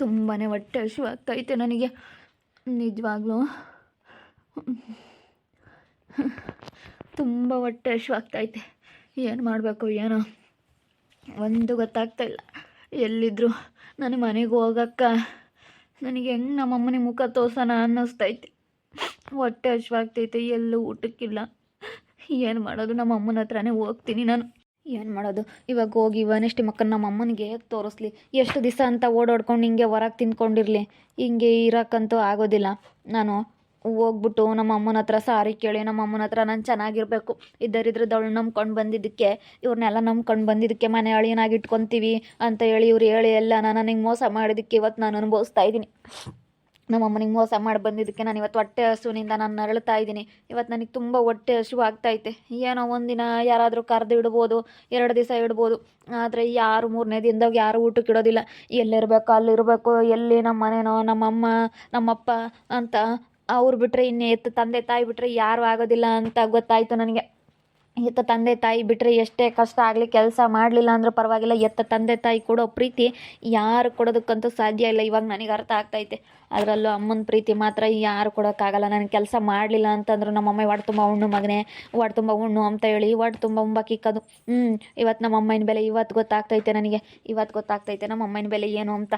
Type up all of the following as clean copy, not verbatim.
ತುಂಬಾ ಹೊಟ್ಟೆ ಹಸಿವಾಗ್ತೈತೆ ನನಗೆ ನಿಜವಾಗ್ಲೂ ತುಂಬ ಹೊಟ್ಟೆ ಹಸಿವಾಗ್ತೈತೆ. ಏನು ಮಾಡಬೇಕು ಏನೋ ಒಂದು ಗೊತ್ತಾಗ್ತಾಯಿಲ್ಲ. ಎಲ್ಲಿದ್ದರು ನನ್ನ ಮನೆಗೆ ಹೋಗಕ್ಕೆ ನನಗೆ ಹೆಂಗೆ ನಮ್ಮಮ್ಮನಿಗೆ ಮುಖ ತೋರ್ಸೋಣ ಅನ್ನಿಸ್ತೈತೆ. ಹೊಟ್ಟೆ ಹಸಿವಾಗ್ತೈತೆ, ಎಲ್ಲೂ ಊಟಕ್ಕಿಲ್ಲ. ಏನು ಮಾಡೋದು? ನಮ್ಮ ಅಮ್ಮನ ಹತ್ರನೇ ಹೋಗ್ತೀನಿ ನಾನು. ಏನು ಮಾಡೋದು ಇವಾಗ? ಹೋಗಿ ಇವನಷ್ಟು ಮಕ್ಕಳು ನಮ್ಮ ಅಮ್ಮನಿಗೆ ತೋರಿಸ್ಲಿ? ಎಷ್ಟು ದಿವಸ ಅಂತ ಓಡಾಡ್ಕೊಂಡು ಹಿಂಗೆ ಹೊರಗೆ ತಿಂದ್ಕೊಂಡಿರಲಿ? ಹಿಂಗೆ ಇರೋಕ್ಕಂತೂ ಆಗೋದಿಲ್ಲ. ನಾನು ಹೋಗ್ಬಿಟ್ಟು ನಮ್ಮ ಅಮ್ಮನ ಹತ್ರ ಸಾರಿ ಕೇಳಿ ನಮ್ಮ ಅಮ್ಮನ ಹತ್ರ ನಾನು ಚೆನ್ನಾಗಿರಬೇಕು, ಇದ್ದರಿದ್ರದವಳು ನಂಬ್ಕೊಂಡು ಬಂದಿದ್ದಕ್ಕೆ, ಇವ್ರನ್ನೆಲ್ಲ ನಂಬ್ಕೊಂಡು ಬಂದಿದ್ದಕ್ಕೆ ಮನೆ ಅಳಿಯನಾಗಿ ಇಟ್ಕೊತೀವಿ ಅಂತ ಹೇಳಿ ಇವ್ರು ಹೇಳಿ ಎಲ್ಲ ನನಗೆ ಮೋಸ ಮಾಡಿದ್ದಕ್ಕೆ ಇವತ್ತು ನಾನು ಅನುಭವಿಸ್ತಾ ಇದ್ದೀನಿ. ನಮ್ಮ ಅಮ್ಮನಿಗೆ ಮೋಸ ಮಾಡಿ ಬಂದಿದ್ದಕ್ಕೆ ನಾನು ಇವತ್ತು ಹೊಟ್ಟೆ ಹಸುವಿನಿಂದ ನಾನು ನರಳ್ತಾ ಇದ್ದೀನಿ. ಇವತ್ತು ನನಗೆ ತುಂಬ ಹೊಟ್ಟೆ ಹಸಿವು ಆಗ್ತಾಯಿದೆ. ಏನೋ ಒಂದಿನ ಯಾರಾದರೂ ಕರೆದು ಇಡ್ಬೋದು, 2 ದಿವಸ ಇಡ್ಬೋದು, ಆದರೆ ಯಾರು 3ನೇ ದಿನದಾಗ ಯಾರು ಊಟಕ್ಕೆ ಇಡೋದಿಲ್ಲ. ಎಲ್ಲಿರಬೇಕು ಅಲ್ಲಿರಬೇಕು, ಎಲ್ಲಿ ನಮ್ಮ ಮನೆನೋ ನಮ್ಮಮ್ಮ ನಮ್ಮಪ್ಪ ಅಂತ ಅವ್ರು ಬಿಟ್ಟರೆ ಇನ್ನು ಎತ್ತು ತಂದೆ ತಾಯಿ ಬಿಟ್ಟರೆ ಯಾರೂ ಆಗೋದಿಲ್ಲ ಅಂತ ಗೊತ್ತಾಯಿತು ನನಗೆ. ಎತ್ತ ತಂದೆ ತಾಯಿ ಬಿಟ್ಟರೆ ಎಷ್ಟೇ ಕಷ್ಟ ಆಗಲಿ, ಕೆಲಸ ಮಾಡಲಿಲ್ಲ ಅಂದರೂ ಪರವಾಗಿಲ್ಲ, ಎತ್ತ ತಂದೆ ತಾಯಿ ಕೊಡೋ ಪ್ರೀತಿ ಯಾರು ಕೊಡೋದಕ್ಕಂತೂ ಸಾಧ್ಯ ಇಲ್ಲ. ಇವಾಗ ನನಗೆ ಅರ್ಥ ಆಗ್ತೈತೆ. ಅದರಲ್ಲೂ ಅಮ್ಮನ ಪ್ರೀತಿ ಮಾತ್ರ ಯಾರು ಕೊಡೋಕ್ಕಾಗಲ್ಲ. ನನಗೆ ಕೆಲಸ ಮಾಡಲಿಲ್ಲ ಅಂತಂದ್ರು ನಮ್ಮಮ್ಮ ಹೊಟ್ಟೆ ತುಂಬ ಉಣ್ಣು ಮಗನೇ, ಹೊಟ್ಟೆ ತುಂಬ ಉಣ್ಣು ಅಂತ ಹೇಳಿ ಹೊಟ್ಟೆ ತುಂಬ ಉಂಬಕ್ಕಿಕ್ಕೋದು. ಇವತ್ತು ನಮ್ಮ ಅಮ್ಮನ ಬೆಲೆ ಇವತ್ತು ಗೊತ್ತಾಗ್ತೈತೆ ನನಗೆ. ಇವತ್ತು ಗೊತ್ತಾಗ್ತೈತೆ ನಮ್ಮ ಅಮ್ಮನ ಬೆಲೆ ಏನು ಅಂತ.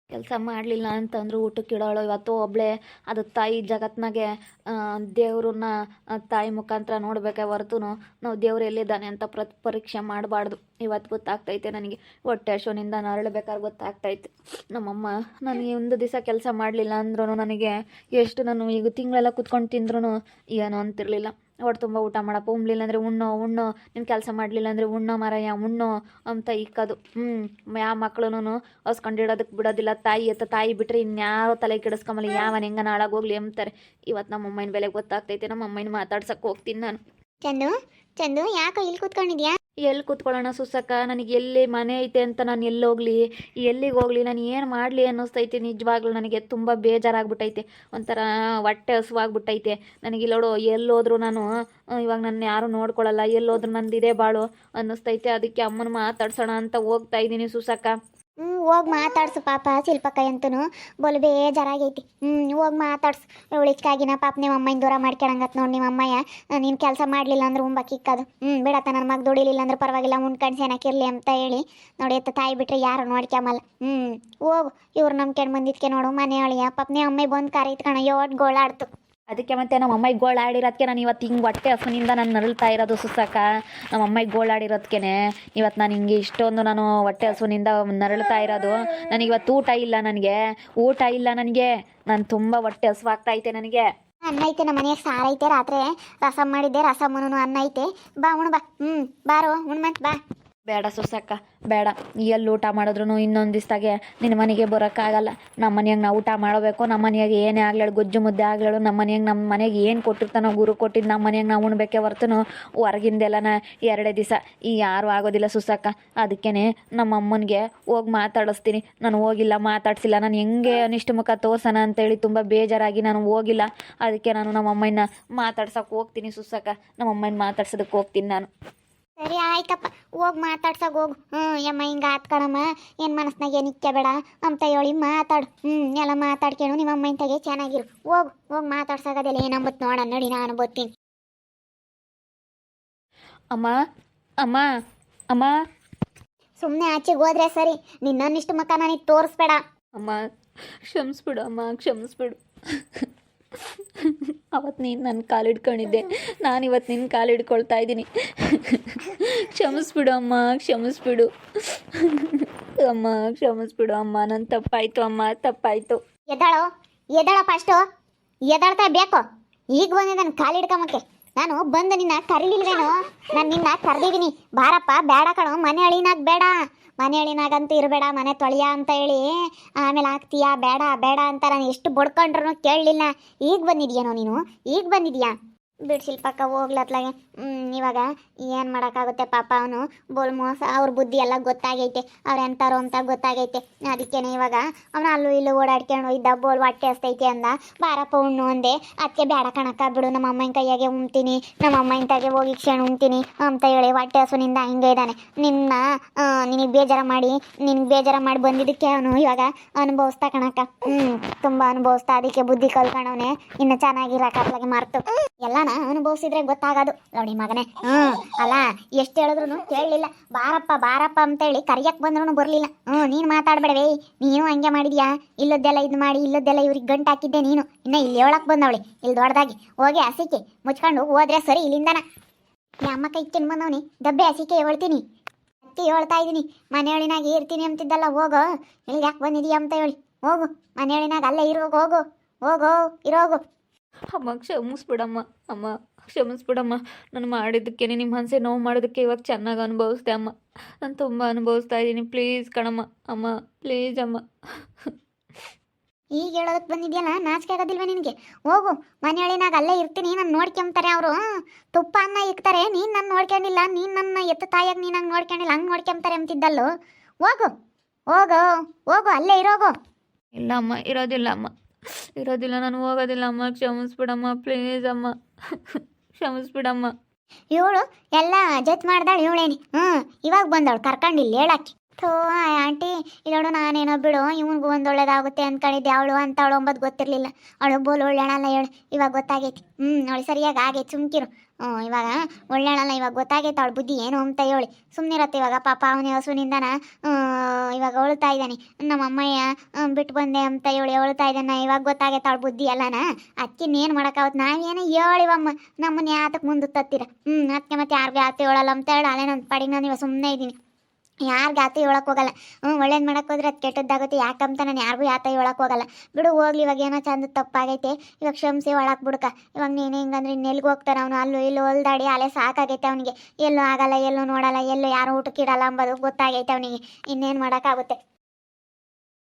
ಕೆಲಸ ಮಾಡಲಿಲ್ಲ ಅಂತಂದ್ರು ಊಟಕ್ಕೆ ಇಡೋಳು ಇವತ್ತು ಒಬ್ಬಳೇ. ಅದು ತಾಯಿ ಜಗತ್ತಿನಾಗೆ ದೇವ್ರನ್ನ ತಾಯಿ ಮುಖಾಂತರ ನೋಡಬೇಕೆ ಹೊರತು ನಾವು ದೇವ್ರು ಎಲ್ಲಿದ್ದಾನೆ ಅಂತ ಪರೀಕ್ಷೆ ಮಾಡಬಾರ್ದು. ಇವತ್ತು ಗೊತ್ತಾಗ್ತೈತೆ ನನಗೆ. ಹೊಟ್ಟೆ ಹಸಿವಿನಿಂದ ನರಳಬೇಕಾದ್ರೆ ಗೊತ್ತಾಗ್ತೈತೆ. ನಮ್ಮಮ್ಮ ನನಗೆ ಒಂದು ದಿವಸ ಕೆಲಸ ಮಾಡಲಿಲ್ಲ ಅಂದ್ರೂ ನನಗೆ ಎಷ್ಟು ನಾನು ಈಗ ತಿಂಗಳೆಲ್ಲ ಕುತ್ಕೊಂಡು ತಿಂದ್ರೂ ಏನೋ ಅಂತಿರಲಿಲ್ಲ. ಹೊಟ್ಟೆ ತುಂಬ ಊಟ ಮಾಡಪ್ಪ, ಉಣ್ಲಿಲ್ಲ ಅಂದರೆ ಉಣ್ಣೋ ನೀನು ಕೆಲಸ ಮಾಡಲಿಲ್ಲ ಅಂದರೆ ಉಣ್ಣೋ ಮಾರಾಯ ಉಣ್ಣೋ ಅಂತ ಇಕ್ಕೋದು. ಯಾವ ಮಕ್ಳು ಹೊಸ್ಕೊಂಡಿಡೋದಕ್ಕೆ ಬಿಡೋದಿಲ್ಲ. ತಾಯಿ ಬಿಟ್ಟರೆ ಇನ್ಯಾರೋ ತಲೆ ಕೆಡಿಸ್ಕೊಂಬಲ್ಲಿ ಯಾವನ ಹೆಂಗ ನಾಳಾಗೋಗ್ಲಿ ಅಂತಾರೆ. ಇವತ್ತು ನಮ್ಮ ಅಮ್ಮನ ಬೆಲೆ ಗೊತ್ತಾಗ್ತೈತೆ. ನಮ್ಮ ಅಮ್ಮನ ಮಾತಾಡ್ಸಕ್ಕೆ ಹೋಗ್ತೀನಿ ನಾನು. ಚಂದು ಯಾಕೋ ಇಲ್ಲಿ ಕೂತ್ಕೊಂಡಿದ್ಯಾ? ಎಲ್ಲಿ ಕೂತ್ಕೊಳ್ಳೋಣ ಸುಸಕ್ಕ? ನನಗೆ ಎಲ್ಲಿ ಮನೆ ಐತೆ ಅಂತ ನಾನು ಎಲ್ಲಿಗೆ ಹೋಗ್ಲಿ, ನಾನು ಏನು ಮಾಡಲಿ ಅನ್ನಿಸ್ತೈತೆ. ನಿಜವಾಗ್ಲೂ ನನಗೆ ತುಂಬ ಬೇಜಾರಾಗ್ಬಿಟ್ಟೈತೆ. ಒಂಥರ ಹೊಟ್ಟೆ ಹಸುವಾಗ್ಬಿಟ್ಟೈತೆ ನನಗೆ. ಇಲ್ಲೋಡು ಎಲ್ಲೋದ್ರು ನಾನು ಇವಾಗ ನನ್ನ ಯಾರೂ ನೋಡ್ಕೊಳ್ಳಲ್ಲ, ಎಲ್ಲೋದ್ರು ನಂದು ಇದೇ ಬಾಳು ಅನ್ನಿಸ್ತೈತೆ. ಅದಕ್ಕೆ ಅಮ್ಮನ ಮಾತಾಡ್ಸೋಣ ಅಂತ ಹೋಗ್ತಾ ಇದ್ದೀನಿ ಸುಸಕ್ಕ. ಹೋಗಿ ಮಾತಾಡ್ಸು ಪಾಪ ಶಿಲ್ಪಕ್ಕ ಅಂತೂ ಬೋಲ್ ಬೇಜಾರಾಗೈತಿ. ಹೋಗಿ ಮಾತಾಡ್ಸು. ಉಳಿಕಾಗಿನ ಪಾಪ ನಿಮ್ಮ ಅಮ್ಮನ ದೂರ ಮಾಡ್ಕೊಳಂಗತ್ ನೋಡಿ. ನಿಮ್ಮ ಅಮ್ಮಯ್ಯ ನೀನು ಕೆಲಸ ಮಾಡಲಿಲ್ಲ ಅಂದ್ರೆ ಉಂಬಕ್ಕಿಕ್ಕದು. ಬಿಡತ್ತ ನನ್ನ ಮಗ ದುಡಿಲಿಲ್ಲ ಅಂದ್ರೆ ಪರವಾಗಿಲ್ಲ, ಉಣ್ಕಂಡು ಸೇನಕ್ಕಿರಲಿ ಅಂತ ಹೇಳಿ ನೋಡಿ. ಎತ್ತ ತಾಯಿ ಬಿಟ್ಟರೆ ಯಾರು ನೋಡ್ಕ್ಯಮಲ್ಲ. ಹೋಗು. ಇವ್ರು ನಂಬ್ಕೊಂಡು ಬಂದಿದ್ಕೆ ನೋಡು ಮನೆ ಅಳಿಯ ಪಾಪ ನಿಮ್ಮ ಅಮ್ಮ ಬಂದು ಕಾರ್ ಇತ್ಕಣ ಯೋಟ್ ಗೋಳಾಡ್ತು. ಅದಕ್ಕೆ ಮತ್ತೆ ನಮ್ಮ ಅಮ್ಮಗೆ ಗೋಳಾಡಿರೋದಕ್ಕೆ ನಾನು ಇವತ್ತು ಹಿಂಗೆ ಹೊಟ್ಟೆ ಹಸುವಿನಿಂದ ನಾನು ನರಳ್ತಾ ಇರೋದು ಸುಸಕ್ಕ. ನಮ್ಮ ಅಮ್ಮಗೆ ಗೋಳಾಡಿರೋದಕ್ಕೆ ಇವತ್ತು ನಾನು ಹಿಂಗೆ ಇಷ್ಟೊಂದು ನಾನು ಹೊಟ್ಟೆ ಹಸುವಿನಿಂದ ನರಳ್ತಾ ಇರೋದು. ನನಗೆ ಇವತ್ತು ಊಟ ಇಲ್ಲ ನನಗೆ. ನಾನು ತುಂಬ ಹೊಟ್ಟೆ ಹಸುವಾಗ್ತೈತೆ ನನಗೆ. ಅನ್ನ ಐತೆ ನಮ್ಮ ಮನೆಯಾಗ ಸಾರು ಐತೆ, ರಾತ್ರಿ ರಸಮ್ ಮಾಡಿದ್ದೆ, ರಸಮ್ಮನು ಅನ್ನ ಐತೆ. ಬಾ ಉಣ್ ಬಾ. ಬಾರೋ ಉಣ್ಮಂತ ಬಾ. ಬೇಡ ಸುಸಕ್ಕ ಬೇಡ. ಎಲ್ಲಿ ಊಟ ಮಾಡಿದ್ರು ಇನ್ನೊಂದು ದಿವಸದಾಗೆ ನಿನ್ನ ಮನೆಗೆ ಬರೋಕ್ಕಾಗಲ್ಲ. ನಮ್ಮ ಮನೆಯಾಗ ನಾವು ಊಟ ಮಾಡಬೇಕು. ನಮ್ಮ ಮನೆಯಾಗ ಏನೇ ಆಗ್ಲೇಳು, ಗೊಜ್ಜು ಮುದ್ದೆ ಆಗ್ಲೇಳು, ನಮ್ಮ ಮನೆಗೆ ಏನು ಕೊಟ್ಟಿರ್ತಾನೋ ಗುರು ಕೊಟ್ಟಿದ್ದು ನಮ್ಮ ಮನೆಯಾಗ ನಾವು ಉಣ್ಬೇಕೆ ಹೊರತು ಹೊರಗಿಂದೆಲ್ಲನ 2 ದಿವಸ ಯಾರೂ ಆಗೋದಿಲ್ಲ ಸುಸಕ್ಕ. ಅದಕ್ಕೇ ನಮ್ಮ ಅಮ್ಮನಿಗೆ ಹೋಗಿ ಮಾತಾಡಿಸ್ತೀನಿ. ನಾನು ಹೋಗಿಲ್ಲ, ಮಾತಾಡ್ಸಿಲ್ಲ. ನಾನು ಹೆಂಗೆ ಅನಿಷ್ಟ ಮುಖ ತೋರ್ಸೋಣ ಅಂತೇಳಿ ತುಂಬ ಬೇಜಾರಾಗಿ ನಾನು ಹೋಗಿಲ್ಲ. ಅದಕ್ಕೆ ನಾನು ನಮ್ಮ ಅಮ್ಮನ ಮಾತಾಡ್ಸೋಕೆ ಹೋಗ್ತೀನಿ ಸುಸಕ್ಕ. ನಮ್ಮ ಅಮ್ಮನ ಮಾತಾಡ್ಸೋದಕ್ಕೆ ಹೋಗ್ತೀನಿ ನಾನು. ಸರಿ ಆಯ್ತಪ್ಪ, ಹೋಗಿ ಮಾತಾಡ್ಸೋಕೆ ಹೋಗು. ಯಮ್ಮ ಹಿಂಗೆ ಆತ್ಕಣಮ್ಮ, ಏನು ಮನಸ್ನಾಗ ಏನು ಬೇಡ ಅಂತ ಹೇಳಿ ಮಾತಾಡು. ಎಲ್ಲ ಮಾತಾಡ್ಕೇನು ನಿಮ್ಮ ಅಮ್ಮನ ತೆಗೆ ಚೆನ್ನಾಗಿರು. ಹೋಗಿ ಮಾತಾಡ್ಸೋದೆಲ್ಲ ಏನಂಬತ್ತು ನೋಡ ನೋಡಿ, ನಾನು ಬರ್ತೀನಿ. ಅಮ್ಮ ಅಮ್ಮ ಅಮ್ಮ ಸುಮ್ಮನೆ ಆಚೆಗೆ ಹೋದ್ರೆ ಸರಿ. ನಿನ್ನನ್ನಿಷ್ಟು ಮಕ್ಕ ನನಗೆ ತೋರಿಸ್ಬೇಡ. ಅಮ್ಮ ಕ್ಷಮಿಸ್ಬಿಡು ಅಮ್ಮ, ಕ್ಷಮಿಸ್ಬಿಡು. ಅವತ್ತು ನೀನು ನನ್ನ ಕಾಲು ಹಿಡ್ಕೊಂಡಿದ್ದೆ, ನಾನು ಇವತ್ತು ನಿನ್ನ ಕಾಲು ಹಿಡ್ಕೊಳ್ತಾ ಇದ್ದೀನಿ. ಕ್ಷಮಿಸ್ಬಿಡು ಅಮ್ಮ, ಕ್ಷಮಿಸ್ಬಿಡು ಅಮ್ಮ, ಕ್ಷಮಿಸ್ಬಿಡು ಅಮ್ಮ. ನನ್ನ ತಪ್ಪಾಯಿತು ಅಮ್ಮ, ತಪ್ಪಾಯಿತು. ಎದ್ದಾಳೋ ಫಸ್ಟು. ಎದ್ದಾಳ್ತಾ ಬೇಕು. ಈಗ ಬಂದೆ ನನ್ನ ಕಾಲು ಹಿಡ್ಕೊಂಬಕ್ಕೆ. ನಾನು ಬಂದು ನಿನ್ನ ಕರೀಲಿಲ್ವೇನೋ? ನಾನು ನಿನ್ನ ಕರೆದಿದ್ದೀನಿ. ಬಾರಪ್ಪ. ಬೇಡ ಕಣೋ, ಮನೆ ಅಳಿನಾಗ ಬೇಡ. ಮನೆ ಅಳಿನಾಗಂತೂ ಇರಬೇಡ, ಮನೆ ತೊಳೆಯ ಅಂತ ಹೇಳಿ ಆಮೇಲೆ ಆಗ್ತೀಯಾ. ಬೇಡ ಅಂತ ನಾನು ಎಷ್ಟು ಬಡ್ಕೊಂಡ್ರು ಕೇಳಲಿಲ್ಲ. ಈಗ ಬಂದಿದ್ಯಾನೋ ನೀನು? ಈಗ ಬಂದಿದ್ಯಾ? ಬಿಡು ಶಿಲ್ಪಕ್ಕ ಹೋಗ್ಲತ್ಲಾಗೆ. ಇವಾಗ ಏನು ಮಾಡೋಕ್ಕಾಗುತ್ತೆ ಪಾಪ, ಅವನು ಬೋಲ್ ಮೋಸ, ಅವ್ರ ಬುದ್ಧಿ ಎಲ್ಲ ಗೊತ್ತಾಗೈತೆ, ಅವ್ರು ಎಂತಾರೋ ಅಂತ ಗೊತ್ತಾಗೈತೆ. ಅದಕ್ಕೇನೆ ಇವಾಗ ಅವನು ಅಲ್ಲೂ ಇಲ್ಲೂ ಓಡಾಡ್ಕೊಂಡು ಇದ್ದ, ಬೋಲ್ ಹೊಟ್ಟೆ ಹಸ್ತೈತೆ ಅಂದ, ಬಾರಪ್ಪ ಉಣ್ಣು ಅಂದೆ. ಅದಕ್ಕೆ ಬೇಡ ಕಣಕ್ಕ ಬಿಡು, ನಮ್ಮ ಅಮ್ಮನ ಕೈಯಾಗೆ ಉಣ್ತೀನಿ, ನಮ್ಮ ಅಮ್ಮನ ಕೈಗೆ ಹೋಗಿ ಕ್ಷಣ ಉಣ್ತೀನಿ ಅಂತ ಹೇಳಿ ಹೊಟ್ಟೆ ಹಸುನಿಂದ ಹಿಂಗೆ ಇದ್ದಾನೆ. ನಿನಗೆ ಬೇಜಾರ ಮಾಡಿ ಬಂದಿದ್ದಕ್ಕೆ ಅವನು ಇವಾಗ ಅನುಭವಿಸ್ತಾ ಕಣಕ್ಕ. ತುಂಬ ಅನುಭವಿಸ್ತಾ, ಅದಕ್ಕೆ ಬುದ್ಧಿ ಕಲ್ತ್ಕೊಂಡವನೆ. ಇನ್ನು ಚೆನ್ನಾಗಿರಕ್ಕಾಗ್ಲಾಗೆ ಮರ್ತು ಎಲ್ಲಾನ ಅನುಭವಿಸಿದ್ರೆ ಗೊತ್ತಾಗೋದು. ನೋಡಿ ಮಗನೇ, ಅಲ್ಲ ಎಷ್ಟು ಹೇಳಿದ್ರು ಕೇಳಲಿಲ್ಲ. ಬಾರಪ್ಪ ಅಂತ ಹೇಳಿ ಕರಿಯಕ್ಕೆ ಬಂದ್ರೂ ಬರಲಿಲ್ಲ. ನೀನು ಮಾತಾಡ್ಬೇಡವೇ, ನೀನು ಹಂಗೆ ಮಾಡಿದ್ಯಾ, ಇಲ್ಲದ್ದೆಲ್ಲ ಇದು ಮಾಡಿ ಇಲ್ಲದ್ದೆಲ್ಲ ಇವ್ರಿಗೆ ಗಂಟು ಹಾಕಿದ್ದೆ ನೀನು. ಇನ್ನು ಇಲ್ಲಿ ಹೇಳಕ್ಕೆ ಬಂದವಳಿ, ಇಲ್ಲಿ ದೊಡ್ಡದಾಗಿ ಹೋಗಿ ಹಸಿಕೆ ಮುಚ್ಕೊಂಡು ಹೋದ್ರೆ ಸರಿ ಇಲ್ಲಿಂದನ. ಅಮ್ಮ ಕೈ ತಿನ್ ಬಂದವನಿ, ದಬ್ಬೆ ಹಸಿಕೆ ಹೇಳ್ತೀನಿ, ಅತ್ತಿ ಹೇಳ್ತಾ ಇದ್ದೀನಿ, ಮನೆಯೊಳಿನಾಗ ಇರ್ತೀನಿ ಅಂತಿದ್ದಲ್ಲ, ಹೋಗೋ. ಇಲ್ಲಿ ಯಾಕೆ ಬಂದಿದೀಯ ಅಂತ ಹೇಳಿ ಹೋಗು, ಮನೆಯೊಳಿನಾಗ ಅಲ್ಲೇ ಹೋಗೋ ಇರೋಗು. ಅಮ್ಮ ಕ್ಷಮಿಸ್ಬಿಡಮ್ಮ, ಅಮ್ಮ ಕ್ಷಮಿಸ್ಬಿಡಮ್ಮ. ನಾನು ಮಾಡಿದ್ದಕ್ಕೆ, ನಿಮ್ಮ ಮನಸ್ಸೆ ನೋವು ಮಾಡೋದಕ್ಕೆ ಇವಾಗ ಚೆನ್ನಾಗಿ ಅನುಭವಿಸ್ದೆ ಅಮ್ಮ. ನಾನು ತುಂಬ ಅನುಭವಿಸ್ತಾ ಇದ್ದೀನಿ. ಪ್ಲೀಸ್ ಕಣಮ್ಮ, ಅಮ್ಮ ಪ್ಲೀಸ್ ಅಮ್ಮ. ಈಗ ಹೇಳೋದಕ್ಕೆ ಬಂದಿದ್ಯಲ್ಲ, ನಾಚಿಕೆ ಆಗೋದಿಲ್ವ ನಿನಗೆ? ಹೋಗು, ಮನೆಯೊಳಿನಾಗ ಅಲ್ಲೇ ಇರ್ತೀನಿ, ನಾನು ನೋಡ್ಕೊಂತಾರೆ ಅವರು. ತುಪ್ಪ ಅನ್ನ ಇಕ್ತಾರೆ, ನೀನು ನನ್ನ ನೋಡ್ಕೊಂಡಿಲ್ಲ, ನೀನು ನನ್ನ ಎತ್ತ ತಾಯಿಯಾಗಿ ನೀನು ಹಂಗೆ ನೋಡ್ಕೊಂಡಿಲ್ಲ, ಹಂಗೆ ನೋಡ್ಕೊಂತಾರೆ ಅಂತಿದ್ದಲ್ಲೋ. ಹೋಗು ಅಲ್ಲೇ ಇರೋಗು. ಇಲ್ಲ ಅಮ್ಮ, ಇರೋದಿಲ್ಲ, ನಾನು ಹೋಗೋದಿಲ್ಲ ಅಮ್ಮ. ಕ್ಷಮಿಸ್ಬಿಡಮ್ಮ ಪ್ಲೀಸ್ ಅಮ್ಮ, ಕ್ಷಮಿಸ್ಬಿಡಮ್ಮ. ಇವಳು ಎಲ್ಲ ಜತ್ ಮಾಡ್ದಾಳು ಇವಳೇನಿ. ಇವಾಗ ಬಂದವಳು ಕರ್ಕೊಂಡಿಲ್ಲ ಹೇಳಕ್ಕೆ. ಥೋ ಆಂಟಿ, ಇಲ್ಲೋಡು ನಾನೇನೋ ಬಿಡು, ಇವನಿಗೂ ಒಂದು ಒಳ್ಳೇದಾಗುತ್ತೆ ಅಂದ್ಕೊಂಡಿದ್ದೆ. ಅವಳು ಅಂತ ಅವಳು ಒಂಬತ್ತು ಗೊತ್ತಿರಲಿಲ್ಲ. ಅವಳು ಬೋಲ್ ಒಳ್ಳೆಣಲ್ಲ ಹೇಳು, ಇವಾಗ ಗೊತ್ತಾಗೈತಿ. ಅವಳು ಸರಿಯಾಗಿ ಆಗೈತಿ, ಸುಮ್ಕಿರು. ಇವಾಗ ಒಳ್ಳೆಣಲ್ಲ, ಇವಾಗ ಗೊತ್ತಾಗೈತೆ ಅವಳು ಬುದ್ಧಿ ಏನು ಅಂತ ಹೇಳಿ. ಸುಮ್ಮನಿರತ್ತೆ ಇವಾಗ. ಪಾಪ ಅವನೇ ಹಸುನಿಂದನ ಇವಾಗ ಅಳ್ತಾ ಇದ್ದಾನೆ. ನಮ್ಮ ಅಮ್ಮಯ್ಯ ಬಿಟ್ಟು ಬಂದೆ ಅಂತ ಹೇಳಿ ಅಳ್ತಾ ಇದ್ದಾನೆ. ಇವಾಗ ಗೊತ್ತಾಗೈತೆ ಅವಳು ಬುದ್ಧಿ ಎಲ್ಲನ. ಅದಕ್ಕಿನ್ನೇನು ಮಾಡೋಕ್ಕಾಗುತ್ತೆ, ನಾವೇನು ಹೇಳಿವಮ್ಮ, ನಮ್ಮನ್ನ ಯಾತಕ್ಕೆ ಮುಂದೆ ತತ್ತೀರ. ಅದಕ್ಕೆ ಮತ್ತೆ ಯಾರಿಗೂ ಯಾತೆ ಹೇಳಲ್ಲ ಅಂತ ಹೇಳಿ ಅಲ್ಲೇ ನನ್ನ ಪಾಡಿಗೆ ನಾನು ಇವಾಗ ಸುಮ್ಮನೆ ಇದ್ದೀನಿ. ಯಾರಿಗೂ ಆತ ಹೇಳಕ್ಕೆ ಹೋಗಲ್ಲ. ಒಳ್ಳೇದು ಮಾಡಕ್ಕೆ ಹೋದ್ರೆ ಅದು ಕೆಟ್ಟದ್ದಾಗುತ್ತೆ. ಯಾಕಂತ ನಾನು ಯಾರಿಗೂ ಆತ ಹೇಳಕ್ಕೆ ಹೋಗಲ್ಲ. ಬಿಡು ಹೋಗ್ಲಿ, ಇವಾಗ ಏನೋ ಚಂದ ತಪ್ಪಾಗೈತೆ, ಇವಾಗ ಕ್ಷಮಿಸಿ ಒಳಕ್ಕೆ ಬಿಡ್ಕ. ಇವಾಗ ನೀನು ಹಿಂಗಂದ್ರೆ ಇನ್ನೆಲ್ಗೆ ಹೋಗ್ತಾನೆ ಅವನು, ಅಲ್ಲೂ ಇಲ್ಲೂ ಹೊಲ್ದಾಡಿ ಅಲ್ಲೇ ಸಾಕಾಗೈತೆ ಅವನಿಗೆ. ಎಲ್ಲೂ ಆಗಲ್ಲ, ಎಲ್ಲೂ ನೋಡಲ್ಲ, ಎಲ್ಲೂ ಯಾರು ಊಟಕ್ಕೆ ಇಡಲ್ಲ ಅಂಬೋದು ಗೊತ್ತಾಗೈತೆ ಅವನಿಗೆ. ಇನ್ನೇನು ಮಾಡೋಕ್ಕಾಗುತ್ತೆ.